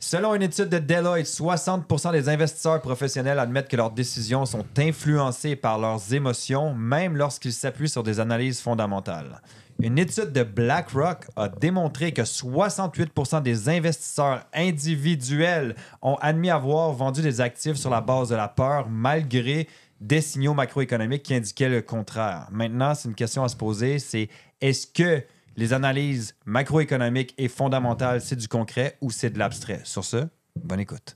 Selon une étude de Deloitte, 60% des investisseurs professionnels admettent que leurs décisions sont influencées par leurs émotions, même lorsqu'ils s'appuient sur des analyses fondamentales. Une étude de BlackRock a démontré que 68% des investisseurs individuels ont admis avoir vendu des actifs sur la base de la peur, malgré des signaux macroéconomiques qui indiquaient le contraire. Maintenant, c'est une question à se poser, c'est est-ce que les analyses macroéconomiques et fondamentales, c'est du concret ou c'est de l'abstrait? Sur ce, bonne écoute.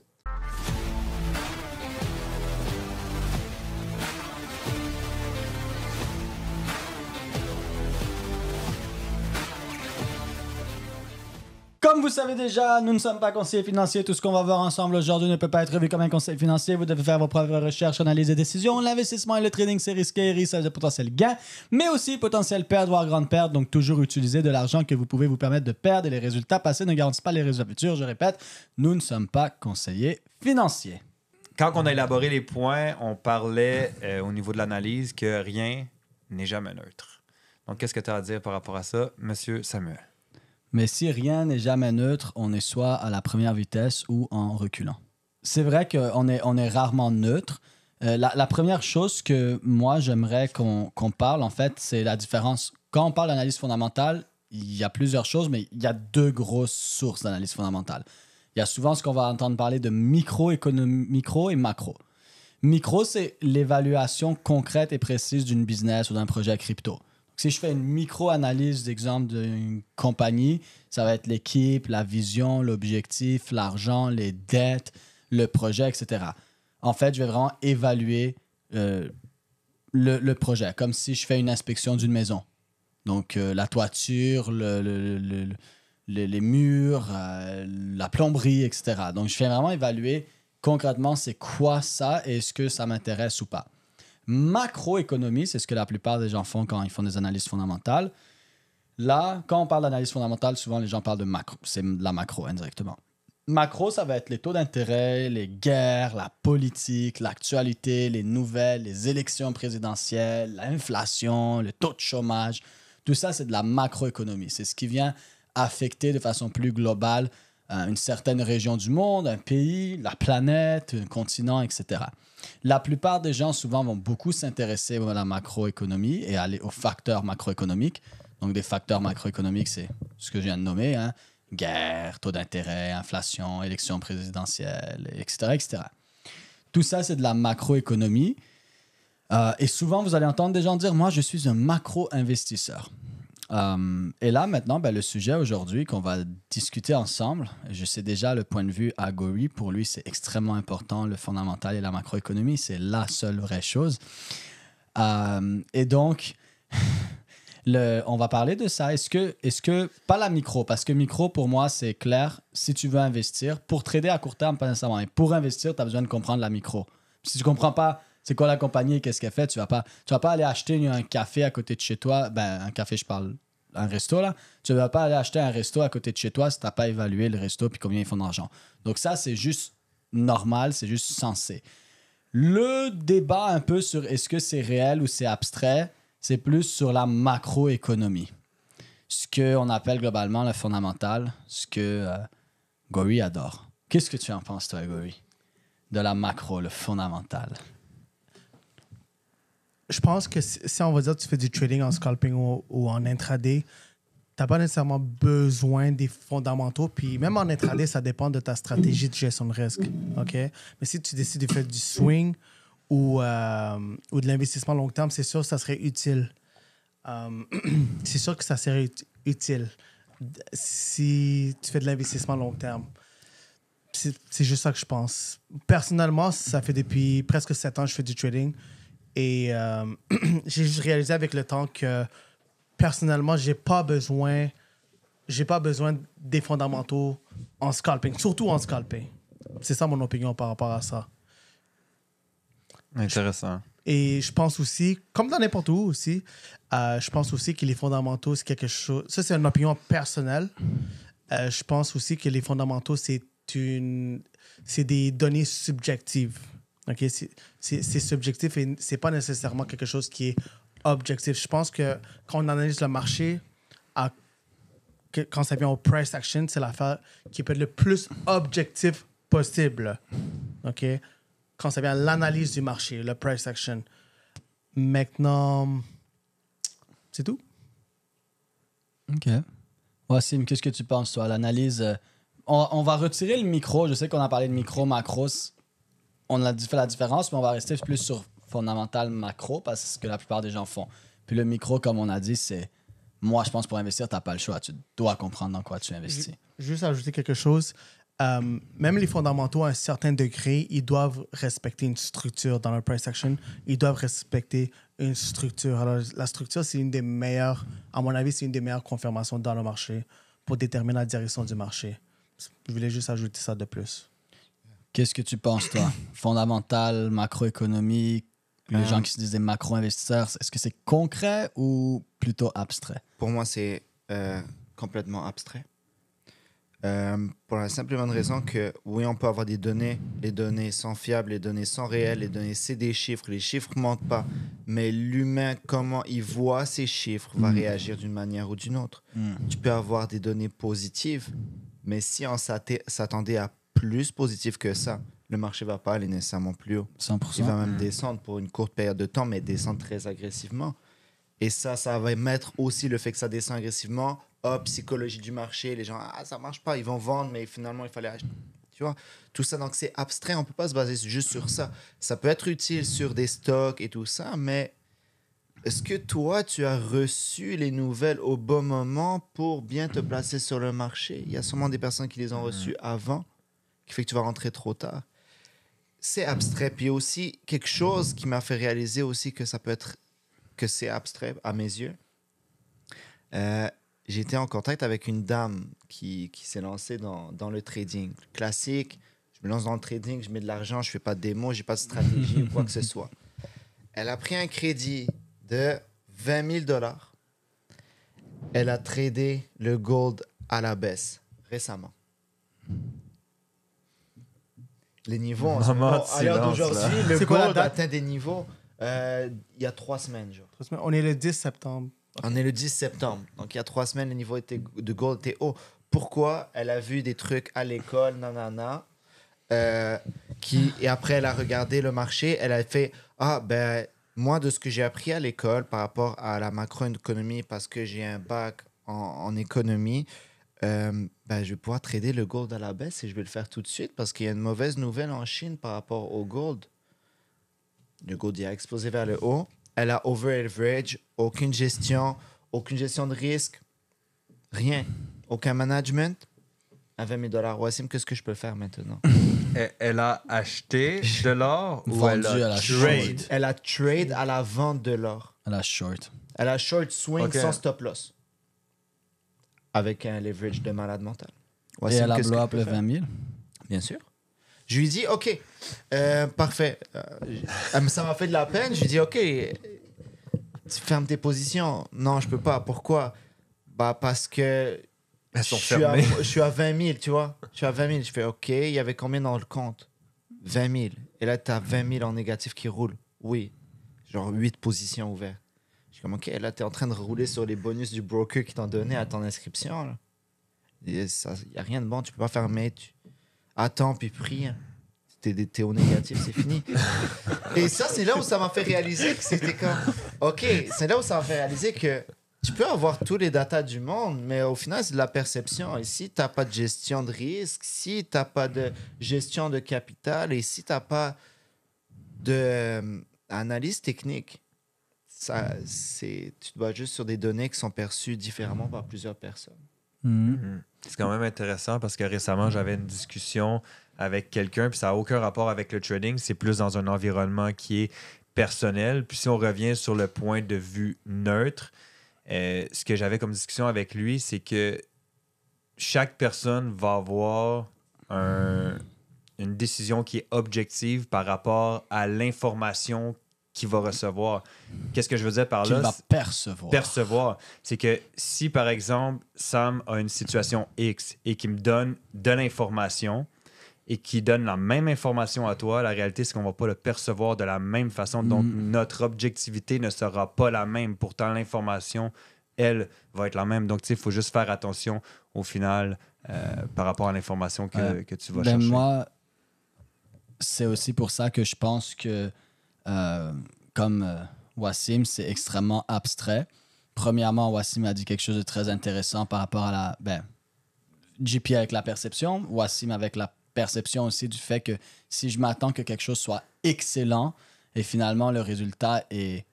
Comme vous savez déjà, nous ne sommes pas conseillers financiers. Tout ce qu'on va voir ensemble aujourd'hui ne peut pas être vu comme un conseil financier. Vous devez faire vos propres recherches, analyses et décisions. L'investissement et le trading, c'est risqué, risque de potentiel gain, mais aussi potentiel perte, voire grande perte. Donc, toujours utiliser de l'argent que vous pouvez vous permettre de perdre et les résultats passés ne garantissent pas les résultats futurs. Je répète, nous ne sommes pas conseillers financiers. Quand on a élaboré les points, on parlait au niveau de l'analyse que rien n'est jamais neutre. Donc, qu'est-ce que tu as à dire par rapport à ça, Monsieur Samuel? Mais si rien n'est jamais neutre, on est soit à la première vitesse ou en reculant. C'est vrai qu'on est rarement neutre. La première chose que moi, j'aimerais qu'on parle, en fait, c'est la différence. Quand on parle d'analyse fondamentale, il y a plusieurs choses, mais il y a deux grosses sources d'analyse fondamentale. Il y a souvent ce qu'on va entendre parler de micro et macro. Micro, c'est l'évaluation concrète et précise d'une business ou d'un projet crypto. Si je fais une micro-analyse d'exemple d'une compagnie, ça va être l'équipe, la vision, l'objectif, l'argent, les dettes, le projet, etc. En fait, je vais vraiment évaluer le projet, comme si je fais une inspection d'une maison. Donc, la toiture, les murs, la plomberie, etc. Donc, je fais vraiment évaluer concrètement c'est quoi ça et est-ce que ça m'intéresse ou pas. Macroéconomie, c'est ce que la plupart des gens font quand ils font des analyses fondamentales. Là, quand on parle d'analyse fondamentale, souvent les gens parlent de macro. C'est de la macro indirectement. Macro, ça va être les taux d'intérêt, les guerres, la politique, l'actualité, les nouvelles, les élections présidentielles, l'inflation, le taux de chômage. Tout ça, c'est de la macroéconomie. C'est ce qui vient affecter de façon plus globale une certaine région du monde, un pays, la planète, un continent, etc. La plupart des gens, souvent, vont beaucoup s'intéresser à la macroéconomie et aller aux facteurs macroéconomiques. Donc, des facteurs macroéconomiques, c'est ce que je viens de nommer, hein? Guerre, taux d'intérêt, inflation, élections présidentielles, etc., etc. Tout ça, c'est de la macroéconomie. Et souvent, vous allez entendre des gens dire « Moi, je suis un macro-investisseur ». Et là, maintenant, le sujet aujourd'hui qu'on va discuter ensemble, je sais déjà le point de vue à Gori. Pour lui, c'est extrêmement important, le fondamental et la macroéconomie. C'est la seule vraie chose. Et donc, on va parler de ça. Est-ce que, pas la micro, parce que micro, pour moi, c'est clair. Si tu veux investir, pour trader à court terme, pas nécessairement. Mais pour investir, tu as besoin de comprendre la micro. Si tu ne comprends pas c'est quoi la compagnie et qu'est-ce qu'elle fait, tu vas pas aller acheter un café à côté de chez toi. Un café, je parle, un resto, là. Tu ne vas pas aller acheter un resto à côté de chez toi si tu n'as pas évalué le resto et combien ils font d'argent. Donc ça, c'est juste normal, c'est juste sensé. Le débat un peu sur est-ce que c'est réel ou c'est abstrait, c'est plus sur la macroéconomie. Ce qu'on appelle globalement le fondamental, ce que Gori adore. Qu'est-ce que tu en penses, toi, Gori, de la macro, le fondamental? Je pense que si on va dire que tu fais du trading en scalping ou en intraday, tu n'as pas nécessairement besoin des fondamentaux. Puis même en intraday, ça dépend de ta stratégie de gestion de risque. OK? Mais si tu décides de faire du swing ou de l'investissement long terme, c'est sûr que ça serait utile. C'est sûr que ça serait utile si tu fais de l'investissement long terme. C'est juste ça que je pense. Personnellement, ça fait depuis presque 7 ans que je fais du trading. Et j'ai juste réalisé avec le temps que personnellement, j'ai pas besoin des fondamentaux en scalping, surtout en scalping. C'est ça mon opinion par rapport à ça. Intéressant. Et je pense aussi, comme dans n'importe où aussi, je pense aussi que les fondamentaux, c'est quelque chose... Ça, c'est une opinion personnelle. Je pense aussi que les fondamentaux, c'est des données subjectives. Okay? C'est subjectif et c'est pas nécessairement quelque chose qui est objectif. Je pense que quand on analyse le marché à quand ça vient au price action, c'est l'affaire qui peut être le plus objectif possible. OK? Quand ça vient à l'analyse du marché, le price action. Maintenant, c'est tout. OK. Wassim, qu'est-ce que tu penses, toi? L'analyse... on va retirer le micro. Je sais qu'on a parlé de micro, macro. On a fait la différence, mais on va rester plus sur fondamental macro parce que la plupart des gens font. Puis le micro, comme on a dit, c'est... Moi, je pense pour investir, tu n'as pas le choix. Tu dois comprendre dans quoi tu investis. Juste ajouter quelque chose. Même les fondamentaux, à un certain degré, ils doivent respecter une structure dans leur price action. Ils doivent respecter une structure. Alors, la structure, c'est une des meilleures, à mon avis, c'est une des meilleures confirmations dans le marché pour déterminer la direction du marché. Je voulais juste ajouter ça de plus. Qu'est-ce que tu penses, toi? Fondamental, macroéconomique, les gens qui se disent des macro-investisseurs, est-ce que c'est concret ou plutôt abstrait? Pour moi, c'est complètement abstrait. Pour la simple et bonne raison que, oui, on peut avoir des données. Les données sont fiables, les données sont réelles, les données, c'est des chiffres. Les chiffres ne mentent pas. Mais l'humain, comment il voit ces chiffres, va réagir d'une manière ou d'une autre. Tu peux avoir des données positives, mais si on s'attendait à plus positif que ça, le marché ne va pas aller nécessairement plus haut. 100%. Il va même descendre pour une courte période de temps, mais descendre très agressivement. Et ça va mettre aussi le fait que ça descend agressivement. Psychologie du marché, les gens, ça marche pas, ils vont vendre, mais finalement, il fallait acheter. Tu vois, tout ça, donc c'est abstrait, on peut pas se baser juste sur ça. Ça peut être utile sur des stocks et tout ça, mais est-ce que toi, tu as reçu les nouvelles au bon moment pour bien te placer sur le marché? Il y a sûrement des personnes qui les ont reçues avant, qui fait que tu vas rentrer trop tard. C'est abstrait. Puis aussi, quelque chose qui m'a fait réaliser aussi que ça peut être, que c'est abstrait à mes yeux. J'ai été en contact avec une dame qui s'est lancée dans le trading. Classique, je me lance dans le trading, je mets de l'argent, je ne fais pas de démo, je n'ai pas de stratégie ou quoi que ce soit. Elle a pris un crédit de 20 000 $. Elle a tradé le gold à la baisse récemment. Les niveaux, à l'heure d'aujourd'hui, le gold atteint des niveaux il y a 3 semaines. Genre. On est le 10 septembre. Okay. On est le 10 septembre. Donc, il y a 3 semaines, le niveau de gold était haut. Pourquoi? Elle a vu des trucs à l'école, nanana. Et après, elle a regardé le marché. Elle a fait moi, de ce que j'ai appris à l'école par rapport à la macroéconomie, parce que j'ai un bac en économie, je vais pouvoir trader le gold à la baisse et je vais le faire tout de suite parce qu'il y a une mauvaise nouvelle en Chine par rapport au gold. Le gold il a explosé vers le haut. Elle a over-average, aucune gestion de risque, rien. Aucun management. À 20 000 $. Wassim, qu'est-ce que je peux faire maintenant? Elle a acheté de l'or ou Vendu elle à a la trade? Elle a trade à la vente de l'or. À la short. Elle a short swing Ok. sans stop loss. Avec un leverage de malade mental. Et Wassim, elle a qu'est-ce blow que up je le peux faire? 20 000. Bien sûr. Je lui dis, OK, parfait. Ça m'a fait de la peine. Je lui dis, OK, tu fermes tes positions. Non, je peux pas. Pourquoi? Parce que Elles sont fermées. je suis à 20 000, tu vois. Je suis à 20 000. Je fais, OK, il y avait combien dans le compte? 20 000. Et là, tu as 20 000 en négatif qui roulent. Oui. Genre 8 positions ouvertes. Je suis comme, OK, là, tu es en train de rouler sur les bonus du broker qui t'ont donné à ton inscription. Là. Il n'y a rien de bon. Tu peux pas fermer. Attends, puis prie. T'es au négatif, c'est fini. Et ça, c'est là où ça m'a fait réaliser que c'était comme... OK, c'est là où ça m'a fait réaliser que tu peux avoir tous les datas du monde, mais au final, c'est de la perception. Et si tu n'as pas de gestion de risque, si tu n'as pas de gestion de capital et si tu n'as pas d'analyse technique, tu te bases juste sur des données qui sont perçues différemment par plusieurs personnes. Mhm. C'est quand même intéressant parce que récemment, j'avais une discussion avec quelqu'un, puis ça n'a aucun rapport avec le trading, c'est plus dans un environnement qui est personnel. Puis si on revient sur le point de vue neutre, ce que j'avais comme discussion avec lui, c'est que chaque personne va avoir une décision qui est objective par rapport à l'information qu'il va recevoir. Qu'est-ce que je veux dire par Qu'il là? va percevoir. C'est que si, par exemple, Sam a une situation X et qu'il me donne de l'information et qu'il donne la même information à toi, la réalité, c'est qu'on ne va pas le percevoir de la même façon. Donc, notre objectivité ne sera pas la même. Pourtant, l'information elle, va être la même. Donc, tu sais, il faut juste faire attention au final par rapport à l'information que tu vas chercher. Moi, c'est aussi pour ça que je pense que, comme Wassim, c'est extrêmement abstrait. Premièrement, Wassim a dit quelque chose de très intéressant par rapport à la... JP avec la perception, Wassim avec la perception aussi du fait que si je m'attends que quelque chose soit excellent et finalement le résultat est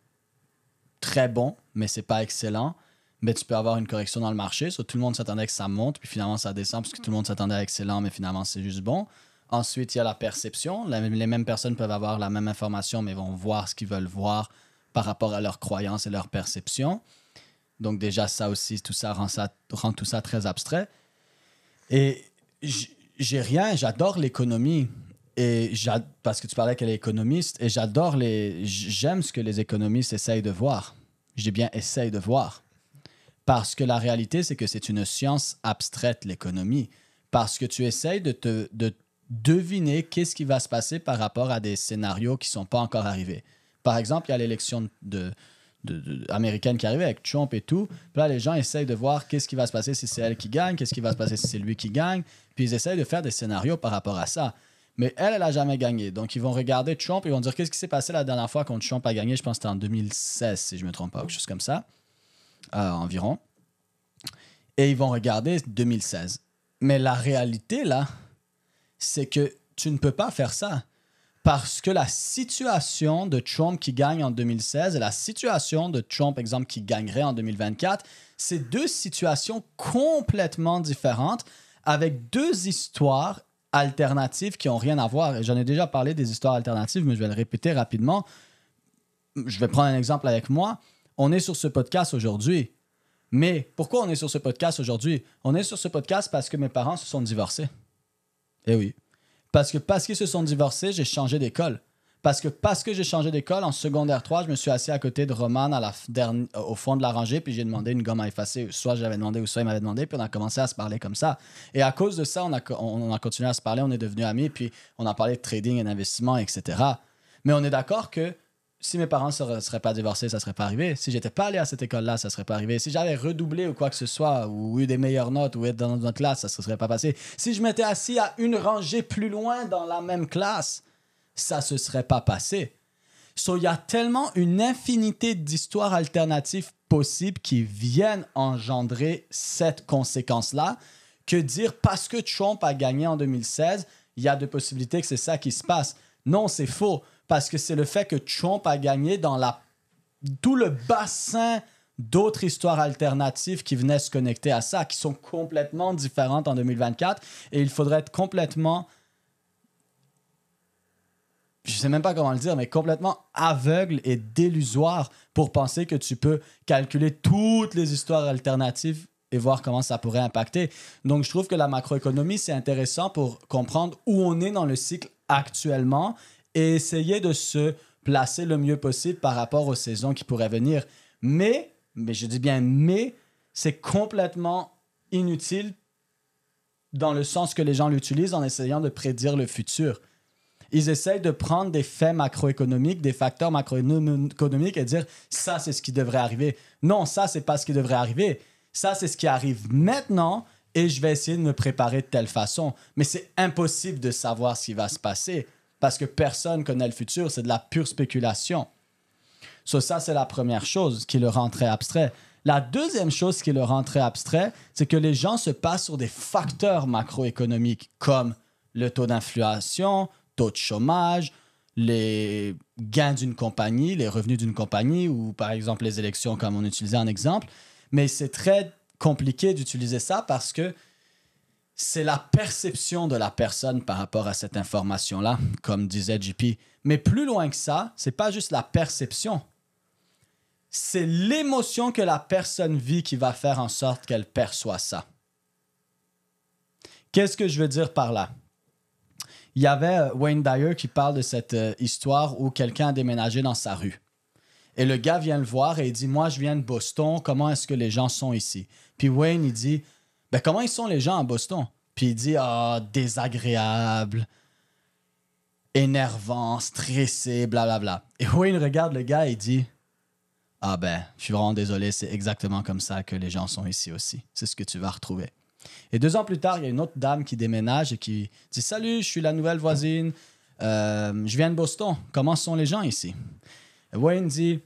très bon, mais c'est pas excellent, mais tu peux avoir une correction dans le marché. Tout le monde s'attendait que ça monte, puis finalement ça descend parce que tout le monde s'attendait à excellent, mais finalement c'est juste bon. Ensuite, il y a la perception. Les mêmes personnes peuvent avoir la même information, mais vont voir ce qu'ils veulent voir par rapport à leurs croyances et leur perception. Donc déjà, ça aussi, tout ça rend tout ça très abstrait. Et j'adore l'économie. Parce que tu parlais qu'elle est économiste, et j'aime ce que les économistes essayent de voir. Je dis bien essayent de voir. Parce que la réalité, c'est que c'est une science abstraite, l'économie. Parce que tu essayes de deviner qu'est-ce qui va se passer par rapport à des scénarios qui ne sont pas encore arrivés. Par exemple, il y a l'élection américaine qui arrive avec Trump et tout. Puis là, les gens essayent de voir qu'est-ce qui va se passer si c'est elle qui gagne, qu'est-ce qui va se passer si c'est lui qui gagne. Puis ils essayent de faire des scénarios par rapport à ça. Mais elle n'a jamais gagné. Donc, ils vont regarder Trump et ils vont dire qu'est-ce qui s'est passé la dernière fois quand Trump a gagné. Je pense que c'était en 2016, si je ne me trompe pas, quelque chose comme ça, environ. Et ils vont regarder 2016. Mais la réalité, là, c'est que tu ne peux pas faire ça. Parce que la situation de Trump qui gagne en 2016 et la situation de Trump, exemple, qui gagnerait en 2024, c'est deux situations complètement différentes avec deux histoires alternatives qui n'ont rien à voir. Et j'en ai déjà parlé des histoires alternatives, mais je vais le répéter rapidement. Je vais prendre un exemple avec moi. On est sur ce podcast aujourd'hui. Mais pourquoi on est sur ce podcast aujourd'hui? On est sur ce podcast parce que mes parents se sont divorcés. Eh oui. Parce qu'ils se sont divorcés, j'ai changé d'école. Parce que j'ai changé d'école, en secondaire 3, je me suis assis à côté de Roman au fond de la rangée, puis j'ai demandé une gomme à effacer. Soit j'avais demandé, ou soit il m'avait demandé, puis on a commencé à se parler comme ça. Et à cause de ça, on a continué à se parler, on est devenus amis, puis on a parlé de trading et d'investissement, etc. Mais on est d'accord que si mes parents ne seraient pas divorcés, ça ne serait pas arrivé. Si j'étais pas allé à cette école-là, ça ne serait pas arrivé. Si j'avais redoublé ou quoi que ce soit, ou eu des meilleures notes, ou être dans notre classe, ça ne serait pas passé. Si je m'étais assis à une rangée plus loin dans la même classe, ça ne se serait pas passé. Il y a tellement une infinité d'histoires alternatives possibles qui viennent engendrer cette conséquence-là que dire parce que Trump a gagné en 2016, il y a de possibilités que c'est ça qui se passe. Non, c'est faux. Parce que c'est le fait que Trump a gagné dans tout le bassin d'autres histoires alternatives qui venaient se connecter à ça, qui sont complètement différentes en 2024. Et il faudrait être complètement, je ne sais même pas comment le dire, mais complètement aveugle et délusoire pour penser que tu peux calculer toutes les histoires alternatives et voir comment ça pourrait impacter. Donc, je trouve que la macroéconomie, c'est intéressant pour comprendre où on est dans le cycle actuellement et essayer de se placer le mieux possible par rapport aux saisons qui pourraient venir. Mais je dis bien mais, c'est complètement inutile dans le sens que les gens l'utilisent en essayant de prédire le futur. Ils essayent de prendre des faits macroéconomiques, des facteurs macroéconomiques et dire « ça, c'est ce qui devrait arriver ». Non, ça, c'est pas ce qui devrait arriver. Ça, c'est ce qui arrive maintenant et je vais essayer de me préparer de telle façon. Mais c'est impossible de savoir ce qui va se passer. Parce que personne connaît le futur, c'est de la pure spéculation. Ça, c'est la première chose qui le rend très abstrait. La deuxième chose qui le rend très abstrait, c'est que les gens se passent sur des facteurs macroéconomiques comme le taux d'inflation, taux de chômage, les gains d'une compagnie, les revenus d'une compagnie ou par exemple les élections comme on utilisait en exemple. Mais c'est très compliqué d'utiliser ça parce que c'est la perception de la personne par rapport à cette information-là, comme disait JP. Mais plus loin que ça, c'est pas juste la perception. C'est l'émotion que la personne vit qui va faire en sorte qu'elle perçoit ça. Qu'est-ce que je veux dire par là? Il y avait Wayne Dyer qui parle de cette histoire où quelqu'un a déménagé dans sa rue. Et le gars vient le voir et il dit « Moi, je viens de Boston, comment est-ce que les gens sont ici? » Puis Wayne, il dit « Ben, comment ils sont les gens à Boston? » Puis il dit « Ah, désagréable, énervant, stressé, blablabla. » Et Wayne regarde le gars et dit Ah ben, je suis vraiment désolé, c'est exactement comme ça que les gens sont ici aussi. C'est ce que tu vas retrouver. Et 2 ans plus tard, il y a une autre dame qui déménage et qui dit « Salut, je suis la nouvelle voisine. Je viens de Boston. Comment sont les gens ici? » Wayne dit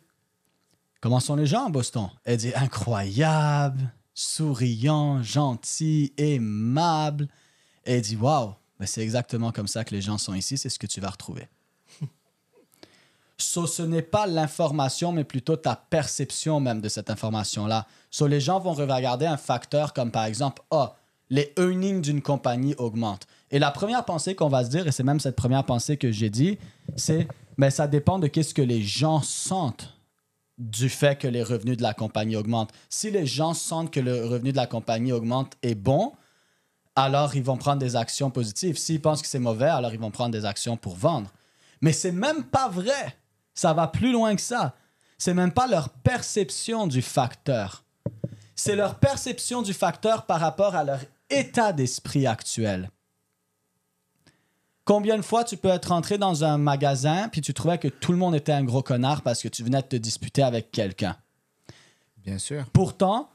« Comment sont les gens à Boston? » Elle dit « Incroyable, souriant, gentil, aimable. » Et elle dit « Wow, ben c'est exactement comme ça que les gens sont ici. C'est ce que tu vas retrouver. » So, ce n'est pas l'information, mais plutôt ta perception même de cette information-là. So, les gens vont regarder un facteur comme par exemple, les earnings d'une compagnie augmentent. Et la première pensée qu'on va se dire, et c'est même cette première pensée que j'ai dit, c'est, ben, ça dépend de qu'est-ce que les gens sentent du fait que les revenus de la compagnie augmentent. Si les gens sentent que le revenu de la compagnie augmente est bon, alors ils vont prendre des actions positives. S'ils pensent que c'est mauvais, alors ils vont prendre des actions pour vendre. Mais c'est même pas vrai. Ça va plus loin que ça. C'est même pas leur perception du facteur. C'est leur perception du facteur par rapport à leur état d'esprit actuel. Combien de fois tu peux être rentré dans un magasin puis tu trouvais que tout le monde était un gros connard parce que tu venais de te disputer avec quelqu'un? Bien sûr. Pourtant,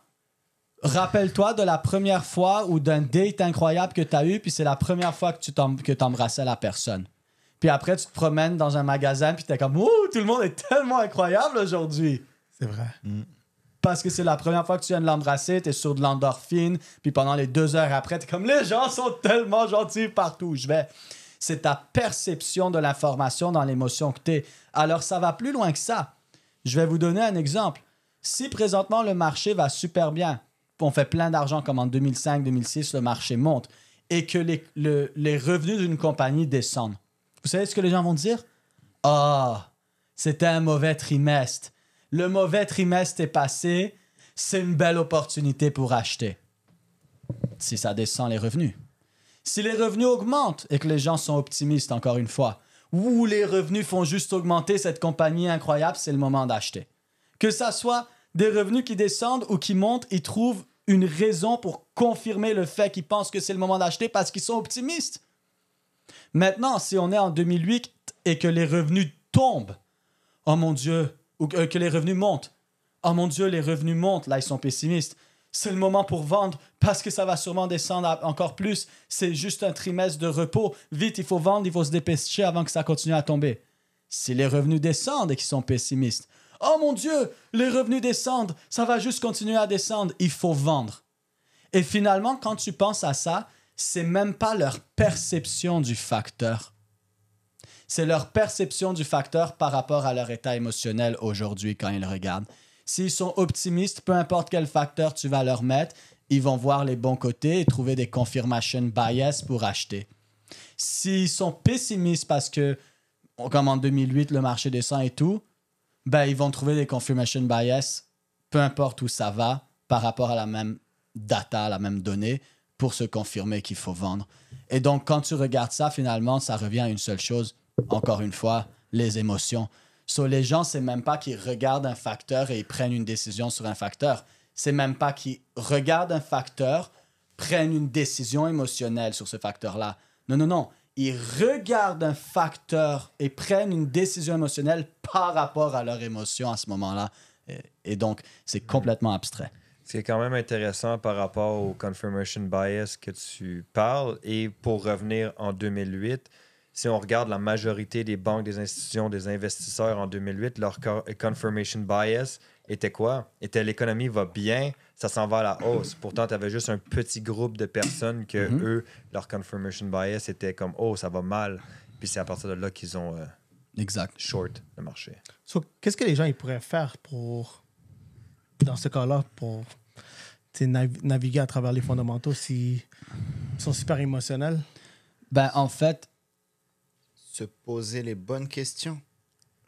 rappelle-toi de la première fois ou d'un date incroyable que tu as eu puis c'est la première fois que tu embrassais la personne. Puis après, tu te promènes dans un magasin, puis t'es comme « Ouh, tout le monde est tellement incroyable aujourd'hui! » C'est vrai. Parce que c'est la première fois que tu viens de l'embrasser, t'es sur de l'endorphine, puis pendant les 2 heures après, t'es comme « Les gens sont tellement gentils partout où je vais. » C'est ta perception de l'information dans l'émotion que t'es. Alors, ça va plus loin que ça. Je vais vous donner un exemple. Si présentement, le marché va super bien, on fait plein d'argent comme en 2005-2006, le marché monte, et que les revenus d'une compagnie descendent, vous savez ce que les gens vont dire? Ah, c'était un mauvais trimestre. Le mauvais trimestre est passé. C'est une belle opportunité pour acheter. Si ça descend les revenus. Si les revenus augmentent et que les gens sont optimistes, encore une fois, ou les revenus font juste augmenter cette compagnie incroyable, c'est le moment d'acheter. Que ça soit des revenus qui descendent ou qui montent, ils trouvent une raison pour confirmer le fait qu'ils pensent que c'est le moment d'acheter parce qu'ils sont optimistes. Maintenant, si on est en 2008 et que les revenus tombent, oh mon Dieu, ou que les revenus montent, oh mon Dieu, les revenus montent, là ils sont pessimistes, c'est le moment pour vendre parce que ça va sûrement descendre encore plus, c'est juste un trimestre de repos, vite il faut vendre, il faut se dépêcher avant que ça continue à tomber. Si les revenus descendent et qu'ils sont pessimistes, oh mon Dieu, les revenus descendent, ça va juste continuer à descendre, il faut vendre. Et finalement, quand tu penses à ça, c'est même pas leur perception du facteur. C'est leur perception du facteur par rapport à leur état émotionnel aujourd'hui quand ils le regardent. S'ils sont optimistes, peu importe quel facteur tu vas leur mettre, ils vont voir les bons côtés et trouver des confirmation bias pour acheter. S'ils sont pessimistes parce que, comme en 2008, le marché descend et tout, ben ils vont trouver des confirmation bias, peu importe où ça va, par rapport à la même data, la même donnée, pour se confirmer qu'il faut vendre. Et donc, quand tu regardes ça, finalement, ça revient à une seule chose. Encore une fois, les émotions. So, les gens, c'est même pas qu'ils regardent un facteur et ils prennent une décision sur un facteur. C'est même pas qu'ils regardent un facteur, prennent une décision émotionnelle sur ce facteur-là. Non. Ils regardent un facteur et prennent une décision émotionnelle par rapport à leur émotion à ce moment-là. Et donc, c'est complètement abstrait. Ce qui est quand même intéressant par rapport au confirmation bias que tu parles. Et pour revenir en 2008, si on regarde la majorité des banques, des institutions, des investisseurs en 2008, leur confirmation bias était quoi? Était l'économie va bien, ça s'en va à la hausse. Pourtant, tu avais juste un petit groupe de personnes que eux, leur confirmation bias était comme oh, ça va mal. Puis c'est à partir de là qu'ils ont short le marché. So, qu'est-ce que les gens ils pourraient faire pour, dans ce cas-là, pour naviguer à travers les fondamentaux s'ils sont super émotionnels? Ben, en fait, Se poser les bonnes questions.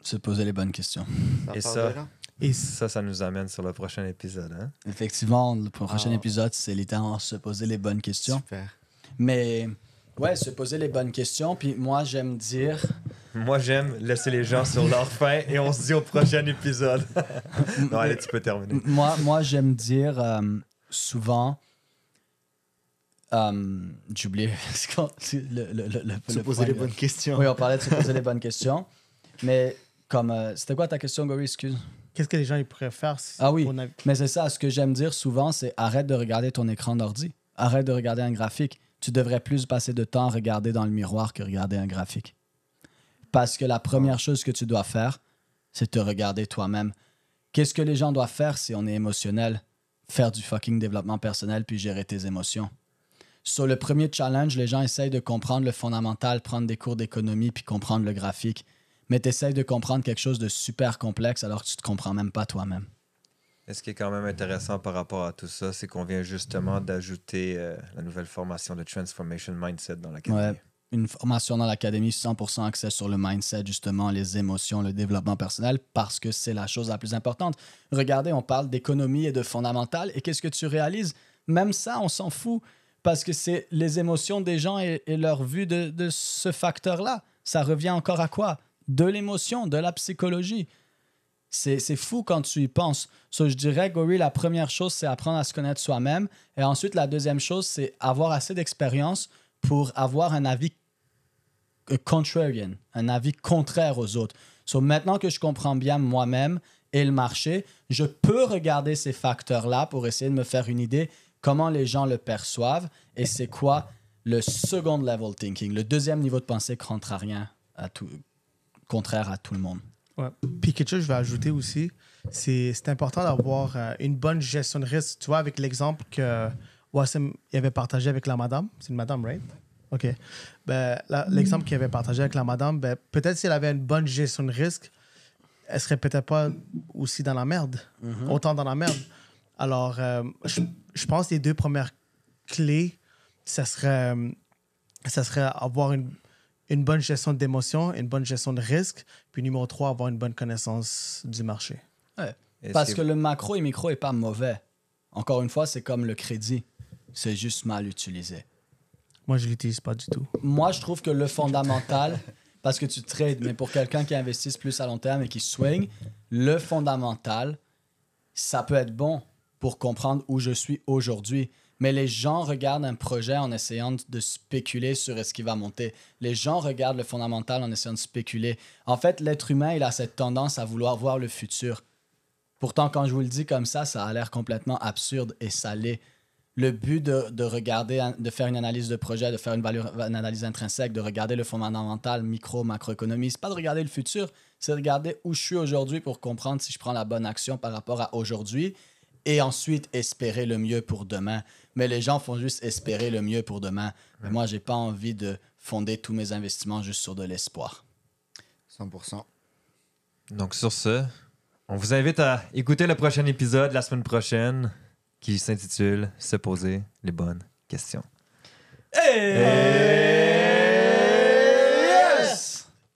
se poser les bonnes questions. Et part ça- de là. Et Ça nous amène sur le prochain épisode. Hein? Effectivement, le prochain épisode, c'est littéralement se poser les bonnes questions. Super. Mais, ouais, se poser les bonnes questions. Puis moi, j'aime dire... Moi, j'aime laisser les gens sur leur faim et on se dit au prochain épisode. Non, allez, tu peux terminer. Moi j'aime dire souvent... j'ai oublié Se le poser point les de- bonnes questions. Oui, on parlait de se poser les bonnes questions. Mais comme... c'était quoi ta question, Gori? Excuse. qu'est-ce que les gens ils pourraient faire Ah oui. pour nav- Mais c'est ça, ce que j'aime dire souvent, c'est arrête de regarder ton écran d'ordi. Arrête de regarder un graphique. Tu devrais plus passer de temps à regarder dans le miroir que regarder un graphique. Parce que la première chose que tu dois faire, c'est te regarder toi-même. Qu'est-ce que les gens doivent faire si on est émotionnel? Faire du fucking développement personnel puis gérer tes émotions. Sur le premier challenge, les gens essayent de comprendre le fondamental, prendre des cours d'économie puis comprendre le graphique. Mais tu essayes de comprendre quelque chose de super complexe alors que tu te comprends même pas toi-même. Et ce qui est quand même intéressant par rapport à tout ça, c'est qu'on vient justement d'ajouter la nouvelle formation de Transformation Mindset dans l'académie. Ouais. Une formation dans l'académie 100% axée sur le mindset, justement, les émotions, le développement personnel, parce que c'est la chose la plus importante. Regardez, on parle d'économie et de fondamental, et qu'est-ce que tu réalises? Même ça, on s'en fout, parce que c'est les émotions des gens et leur vue de ce facteur-là. Ça revient encore à quoi? De l'émotion, de la psychologie. C'est fou quand tu y penses. So, je dirais, Gori, la première chose, c'est apprendre à se connaître soi-même. Et ensuite, la deuxième chose, c'est avoir assez d'expérience pour avoir un avis contrarian, un avis contraire aux autres. So, maintenant que je comprends bien moi-même et le marché, je peux regarder ces facteurs-là pour essayer de me faire une idée comment les gens le perçoivent et c'est quoi le second level thinking, le deuxième niveau de pensée contraire à tout le monde. Ouais. Puis quelque chose que je vais ajouter aussi, c'est important d'avoir une bonne gestion de risque. Tu vois, avec l'exemple que Wassim il avait partagé avec la madame. C'est une madame, right? OK. Ben, l'exemple qu'il avait partagé avec la madame, ben, peut-être si elle avait une bonne gestion de risque, elle serait peut-être pas aussi dans la merde, autant dans la merde. Alors, je pense que les deux premières clés, ça serait avoir une bonne gestion d'émotions, une bonne gestion de risque, puis numéro 3, avoir une bonne connaissance du marché. Ouais. Parce que le macro et micro n'est pas mauvais. Encore une fois, c'est comme le crédit. C'est juste mal utilisé. Moi, je ne l'utilise pas du tout. Moi, je trouve que le fondamental, parce que tu trades, mais pour quelqu'un qui investisse plus à long terme et qui swing, le fondamental, ça peut être bon pour comprendre où je suis aujourd'hui. Mais les gens regardent un projet en essayant de spéculer sur est-ce qu'il va monter. Les gens regardent le fondamental en essayant de spéculer. En fait, l'être humain, il a cette tendance à vouloir voir le futur. Pourtant, quand je vous le dis comme ça a l'air complètement absurde et ça l'est. Le but de regarder, de faire une analyse de projet, de faire une analyse intrinsèque, de regarder le fondamental, micro, macroéconomie, c'est pas de regarder le futur, c'est de regarder où je suis aujourd'hui pour comprendre si je prends la bonne action par rapport à aujourd'hui et ensuite espérer le mieux pour demain. Mais les gens font juste espérer le mieux pour demain. Mais moi, j'ai pas envie de fonder tous mes investissements juste sur de l'espoir. 100%. Donc sur ce, on vous invite à écouter le prochain épisode la semaine prochaine qui s'intitule « Se poser les bonnes questions ». Hey!